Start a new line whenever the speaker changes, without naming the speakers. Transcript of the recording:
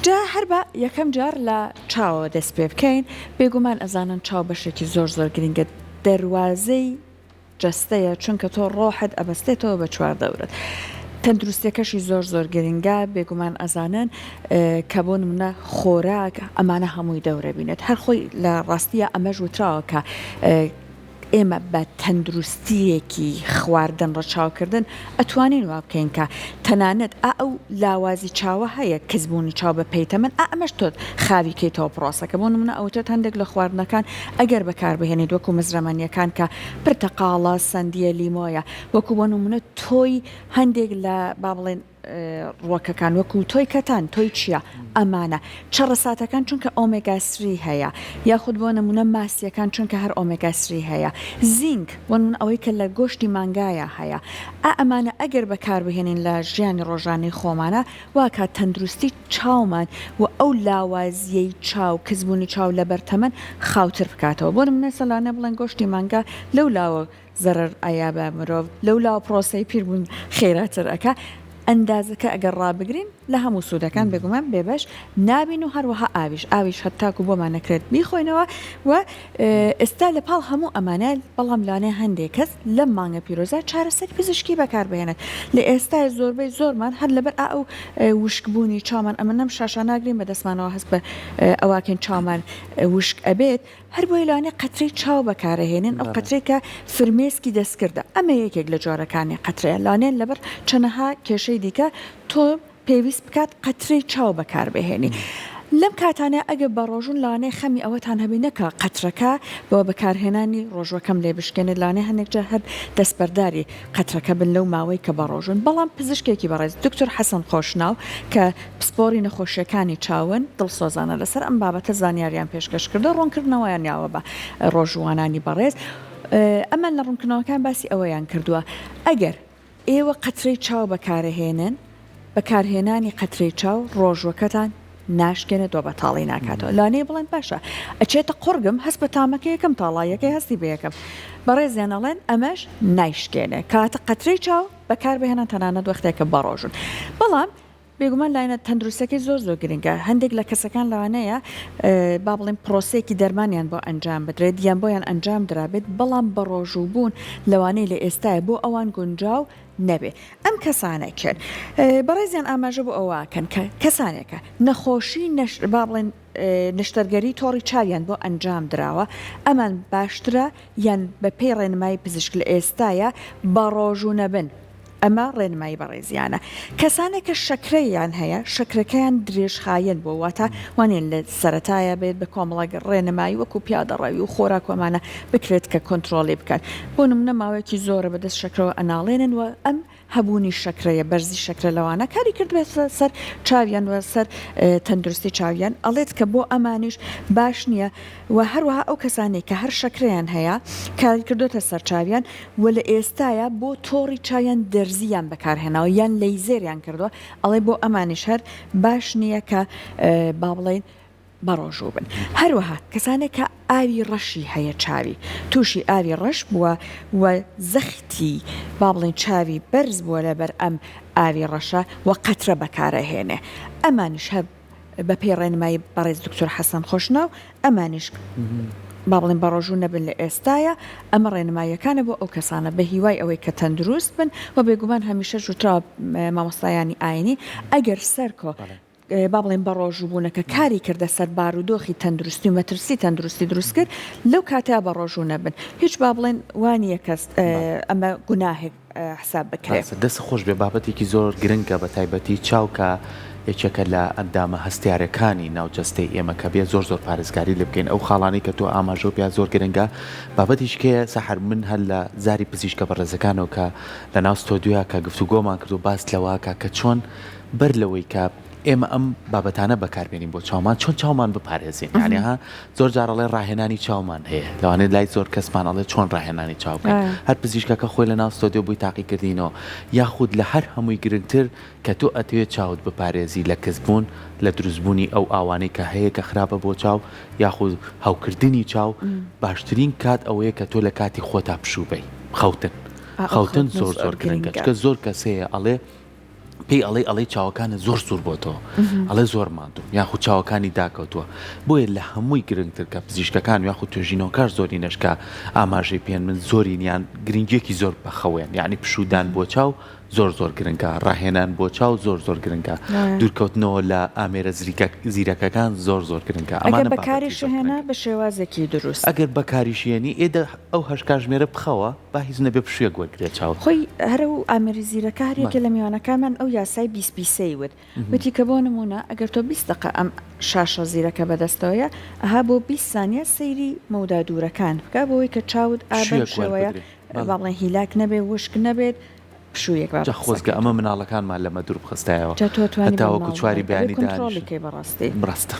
جا هەر بە یەکەم جار لە چاوە دەست پێ بکەین بێگومان ئەزانن چاو بەشێکی زۆر گرنگە دەواازەی جستەیە چونکە تۆ ڕۆحت ئەبەستێتەوە بە چوار دەورت. تەندروستیەکەشی زۆر گرنگە بێگومان ئەزانن کە بۆ نمونە خۆراک ئەمانە هەمووی دەورە بینێت هەر خۆی لە ڕاستیە ئەمەش وتراوە کە ئێمە بە تەندروستیەکی خواردن ڕەچاوکردن ئەتوانین وا بکەین کە تەنانەت ئەو لاوازی چاوە هەیە کەسبوونی چاو بە پەیتەمەن ئەمەش تۆ خاویکەیتەوە پرۆسەکە بۆ نمونە ئەوتر هەندێک لە خواردنەکان ئەگەر بەکاربهێنیت وەکو مزرەمەنیەکان کە پرتەقاڵە سندیە لیمۆیە وەکو بۆ نمونە تۆی هەندێک لە با بڵێن ڕوەکەکان وەکو تۆی کەتان تۆی چییە ئەمانە چڕەساتەکان چونکە ئۆمێگاسری هەیە یاخود بۆ نمونە ماسیەکان چونکە هەر ئۆمێگاسری هەیە زینک وەن ئەوەی کە لە گۆشتی مانگایە هەیە ئەمانە ئەگەر بەکاربهێنین لە ژیانی ڕۆژانەی خۆمانە واکات تەندروستی چاومان و ئەو لاوازیەی چاو کەسبوونی چاو لە بەرتەمەن خاوتر بکاتەوە بۆ نمونە سەلانە بڵێن گۆشتی مانگا لەو لاوە زەرەر ئایا بە مرۆڤ لەو لاوە پرۆسەی پیربوون خێراتر ئەکا ئەندازەکە ئەگەر ڕابگرین لە هەموو سوودەکان بێگومان بێبەش نابین و هەروەها ئاویش هەتاکو بۆمان نەکرێت بیخۆینەوە و ئێستا لە پاڵ هەموو ئەمانە بەڵام لانێ هەندێک کەس لەم مانگە پیرۆزە چارەسەری پزیشکی بەکاربهێنێت لە ئێستا زۆربەی زۆرمان هەر لەبەر ئەو وشکبوونی چامان ئەمە نەم شاشاناگرین بە دەستمانەوە هەست بە ئەواکەن چامان وشک ئەبێت هەر بۆی لانێ قەتری چاو بەکارهێنین ئەو قەترێکە فرمێسکی دەستکردە ئەمە یەکێک لە جۆرەکانی قەترەیە لانێن لەبەر چەنەها کێشەی دیکە تۆ پێویست بکات قەترەی چاو بەکاربهێنی لەم کاتانە ئەگە بە ڕۆژون لانێ خەمی ئەوەتان هەبی نەکە قەترەکە بۆ بەکارهێنانی ڕۆژوەکەم لێ بشکێنێت لانێ هەندێک جا هەر دەستبەرداری قەترەکە بن لەو ماوەی کە بە ڕۆژون بەڵام پزیشکێکی بەڕێز دکتۆر حەسەن خۆشناو کە پسپۆری نەخۆشیەکانی چاون دڵسۆزانە لەسەر ئەم بابەتە زانیاریان پێشکەش کردە ڕوونکردنەوەیان یاوە بە ڕۆژوانانی بەڕێز ئەمە لە ڕوونکردنەوەکان باسی ئەوەیان کردووە ئەگەر ئێوە قەترەی چاو بەکارهێنن بەکارهێنانی قەترەی چاو ڕۆژوەکەتان ناشکێنێت دۆ بەتاڵی ناکاتەوە لانەیە بڵێن باشە ئەچێتە قڕگم هەست بە تامەکە یەکەم تاڵایەکەی هەستی بە یەکەم بەڕێزیانەڵێن ئەمەش نایشکێنێ کاتە قەترەی چاو بەکاربهێنان تەنانەت وەختێکە بەڕۆژون بەڵام بێگومان لاینە تەندروستەکەی زۆر گرنگە هەندێک لە کەسەکان لەوانەیە با بڵێن پرۆسێکی دەرمانیان بۆ ئەنجام بدرێت یان بۆیان ئەنجام درابێت بەڵام بەڕۆژوو بوون لەوانەیە لە ئێستاە بۆ ئەوان گونجاو نەبێ ئەم کەسانێکن بەڕێزیان ئاماژە بۆ ئەوواکەن کە کەسانێکە نەخۆشی با بڵێن نشتەرگەری تۆڕی چاویان بۆ ئەنجام دراوە ئەمان باشترە یان بە پێی ڕێنمایی پزیشک لە ئێستاە بە ڕۆژوو نەبن ئەمە ڕێنمایی بەڕێزیانە کەسانێک کە شەکرەیان هەیە شەکرەکەیان درێژخایەن بۆ واتە وانێن لە سەرەتایە بێت بە کۆمەڵک ڕێنمایی وەکو پیادەڕەوی و خۆراکۆمانە بکرێت کە کۆنتترۆلی بکەن بۆ نمونە ماوەیەکی زۆرە بەدەست شەکرەوە ئەناڵێنن و ئەم هەبوونی شەکرەیە بەرزی شەکرە لەوانە کاری کرد بێت سەر چاویان وە سەر تەندروستی چاویان ئەڵێت کە بۆ ئەمانیش باش نییە و هەروەها ئەو کەسانێک کە هەر شەکرەیان هەیە کاری کردوتە سەر چاویان و لە ئێستاە بۆ تۆڕی چاویان دەرزیان بەکارهێناوە یان لەیزێریان کردووە ئەڵێ بۆ ئەمانیش هەر باش نییە کە با بڵێن بەڕۆژوو بن هەروەها کەسانێک کە ئاوی ڕەشی هەیە چاوی تووشی ئاوی ڕەش بووە و زەختی با بڵێن چاوی بەرز بووە لەبەر ئەم ئاوی ڕەشە و قەترە بەکارەهێنێ ئەمانیش هەر بە پێی ڕێنمایی بەڕێز دکتۆر حەسەن خۆشناو ئەمانیش با بڵێن بەڕۆژوو نەبن لە ئێستاە ئەمە ڕێنماییەکانە بۆ ئەو کەسانە بە هیوای ئەوەی کە تەندروست بن و بێگومان هەمیشە ژووتراوە مامۆستایانی ئاینی ئەگەر سەرکۆ با بڵێن بە ڕۆژووبوونەکە کاری کردە سەر بارودۆخی تەندروستی و مەترسی تەندروستی دروست کرد لەو کاتیا بە ڕۆژوو نەبن هیچ با بڵێن وانیە کەس ئەمە گوناهێک حساب بکرێت
دەست خۆش بێ بابەتێکی زۆر گرنگە بە تایبەتی چاوکە یەکێکە لە ئەندامە هەستیارەکانی ناوجەستەی ئێمە کە بێ زۆر پارێزگاری لێ بکەین ئەو خاڵانی کە تۆ ئاماژە و پیا زۆر گرنگە بابەتیشکەیە سەحر من هەر لە زاری پزیشکە بەڕێزەکانەوە کە لە ناو ستۆدیۆیا کە گفتوگۆمان کرد و باس لەواکە کە چۆن بەر لەوەی کە ئێمە ئەم بابەتانە بەکاربێنین بۆ چاومان چۆن چاومان بپارێزین یانیها زۆر جارەڵێ ڕاهێنانی چاومان هەیە لەوانێت لای زۆر کەسمان ئەڵێ چۆن ڕاهێنانی چاو بکەین هەر پزیشکەکە خۆی لە ناو ستۆدیۆ بووی تاقیکردینەوە یاخود لە هەر هەمووی گرنگتر کە تۆ ئەتوێت چاوت بپارێزی لە کەسبوون لە دروستبوونی ئەو ئاوانەی کە هەیە کە خراپە بۆ چاو یاخود هەوکردنی چاو باشترین کات ئەوەیە کە تۆ لە کاتی خۆتا پشوبەی خەوتن زۆر گرنگە چکە زۆر کەسەیە ئەڵێ پێی ئەڵێ چاوەکانە زۆر سوور بۆ تۆ ئەڵێ زۆر ماندوم یاخود چاوەکانی داکەوتووە بۆیە لە هەمووی گرنگتر کە پزیشکەکان یاخود توێژینەوەکار زۆری نشکە ئاماژەی پێن من زۆرینیان گرنگێکی زۆر بەخەوێن یعنی پشودان بۆ چاو زۆر گرنگە ڕاهێنان بۆ چاو زۆر گرنگە دوورکەوتنەوە لە ئامێرە زیرەکەکان زۆر گرنگە
ئەگەر بەکاریش هێنا بە شێوازێکی دروست
ئەگەر بەکاریشیێنی ئێدە ئەو هەشکاژمێرە بخەوە با هیچ نەبێ پشوێک وەرگێت چاو
خۆی هەرە و ئامێری زیرەکارێکە لە میوانەکانمان ئەو یاسای بیسپیسەی وتی کە بۆ نمونە ئەگەر تۆ 20 دقە ئەم شاشە زیرەکە بەدەستەوەیە ئەها بۆ 20 سانیە سەیری مەودا دوورەکان بکە بۆەوەی کە چاوت ئابەر شێوەیە باڵێ هیلاک نەبێ وشک نەبێت پشوویەک
خۆزگە ئەمە مناڵەکانمان لەمە دوور بخستایەوە هەتاوەکو چواری بیانی دانیشت
بەڕاستی
بڕاستە.